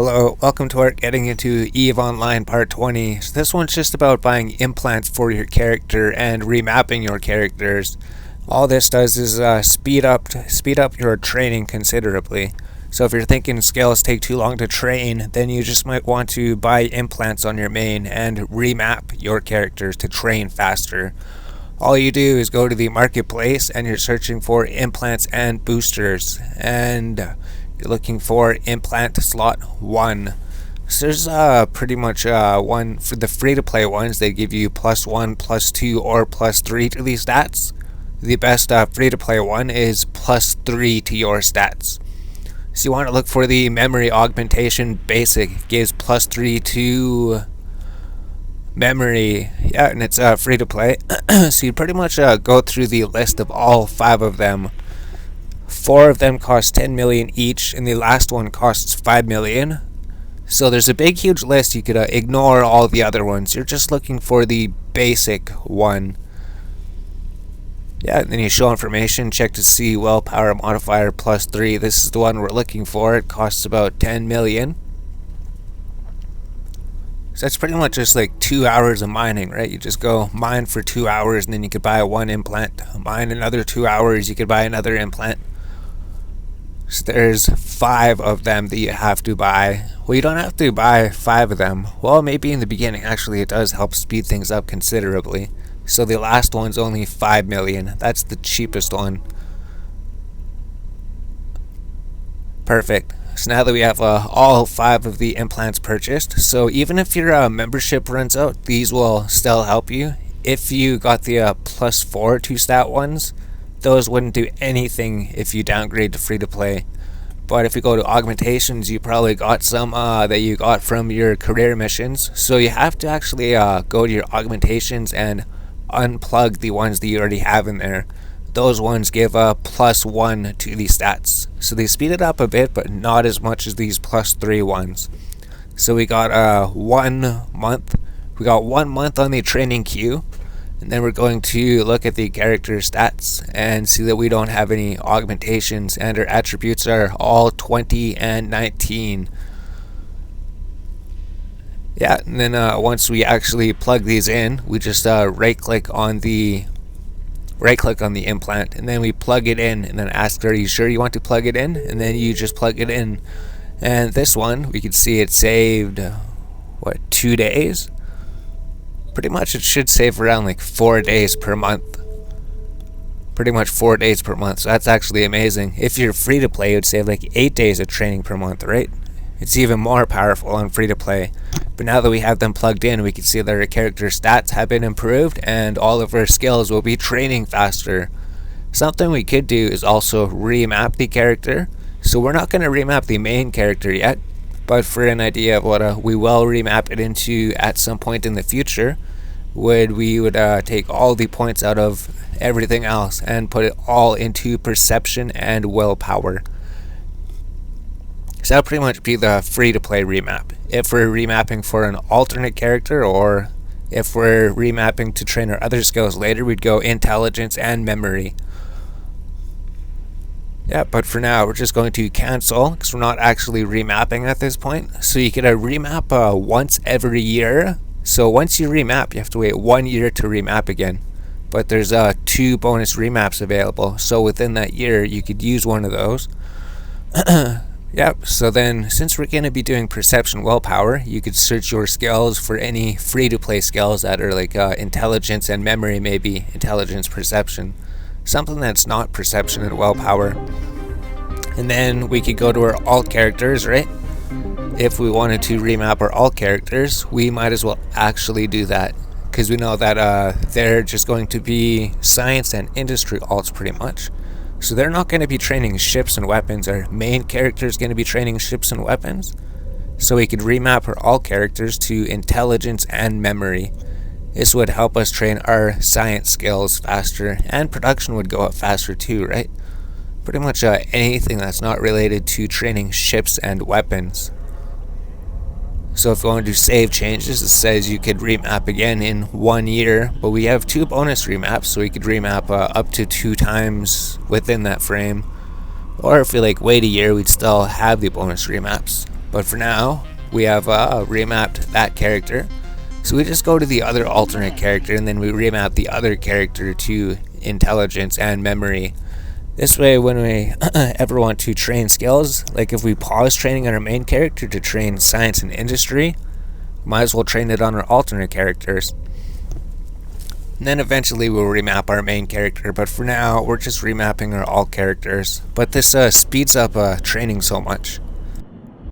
Hello, welcome to our Getting into EVE Online Part 20. So this one's just about buying implants for your character and remapping your characters. All this does is speed up your training considerably. So if you're thinking skills take too long to train, then you just might want to buy implants on your main and remap your characters to train faster. All you do is go to the marketplace and you're searching for implants and boosters, and you're looking for implant slot 1. So there's pretty much one for the free-to-play ones. They give you +1, +2, or +3 to these stats. The best free-to-play one is +3 to your stats. So you want to look for the memory augmentation basic. It gives +3 to memory. Yeah, and it's free-to-play. So you pretty much go through the list of all 5 of them. 4 of them cost 10 million each, and the last one costs 5 million. So there's a big huge list. You could ignore all the other ones. You're just looking for the basic one. Yeah, and then you show information, check to see willpower modifier +3. This is the one we're looking for. It costs about 10 million. So that's pretty much just like 2 hours of mining, right? You just go mine for 2 hours, and then you could buy one implant. Mine another 2 hours, you could buy another implant. So there's 5 of them that you have to buy. Well, you don't have to buy 5 of them. Well, maybe in the beginning, actually, it does help speed things up considerably. So the last one's only 5 million. That's the cheapest one. Perfect. So now that we have all 5 of the implants purchased, so even if your membership runs out, these will still help you. If you got the +4 to stat ones, those wouldn't do anything if you downgrade to free-to-play. But if you go to augmentations, you probably got some that you got from your career missions. So you have to actually go to your augmentations and unplug the ones that you already have in there. Those ones give a +1 to the stats. So they speed it up a bit, but not as much as these +3 ones. So we got 1 month. We got 1 month on the training queue. And then we're going to look at the character stats and see that we don't have any augmentations, and our attributes are all 20 and 19. Yeah, and then once we actually plug these in, we just right click on the implant, and then we plug it in, and then ask, are you sure you want to plug it in? And then you just plug it in. And this one, we can see it saved 2 days. Pretty much it should save around like 4 days per month. Pretty much 4 days per month. So that's actually amazing. If you're free to play, it would save like 8 days of training per month, right? It's even more powerful on free to play. But now that we have them plugged in, we can see that our character stats have been improved and all of our skills will be training faster. Something we could do is also remap the character. So we're not going to remap the main character yet, but for an idea of what we will remap it into at some point in the future, we would take all the points out of everything else and put it all into perception and willpower. So that'll pretty much be the free-to-play remap. If we're remapping for an alternate character, or if we're remapping to train our other skills later, we'd go intelligence and memory. Yeah, but for now, we're just going to cancel because we're not actually remapping at this point. So you can remap once every year. So once you remap, you have to wait 1 year to remap again. But there's 2 bonus remaps available. So within that year, you could use one of those. Yep, so then since we're going to be doing perception willpower, you could search your skills for any free-to-play skills that are like intelligence and memory, maybe intelligence, perception. Something that's not perception and willpower. And then we could go to our alt characters, right? If we wanted to remap our alt characters, we might as well actually do that, because we know that they're just going to be science and industry alts pretty much. So they're not going to be training ships and weapons. Our main character is going to be training ships and weapons. So we could remap our alt characters to intelligence and memory. This would help us train our science skills faster, and production would go up faster too, right? Pretty much anything that's not related to training ships and weapons. So if you want to do save changes, it says you could remap again in 1 year, but we have 2 bonus remaps, so we could remap up to 2 times within that frame. Or if we wait a year, we'd still have the bonus remaps. But for now, we have remapped that character. So we just go to the other alternate character and then we remap the other character to intelligence and memory. This way, when we ever want to train skills, like if we pause training on our main character to train science and industry, might as well train it on our alternate characters. And then eventually we'll remap our main character, but for now we're just remapping our alt characters. But this speeds up training so much.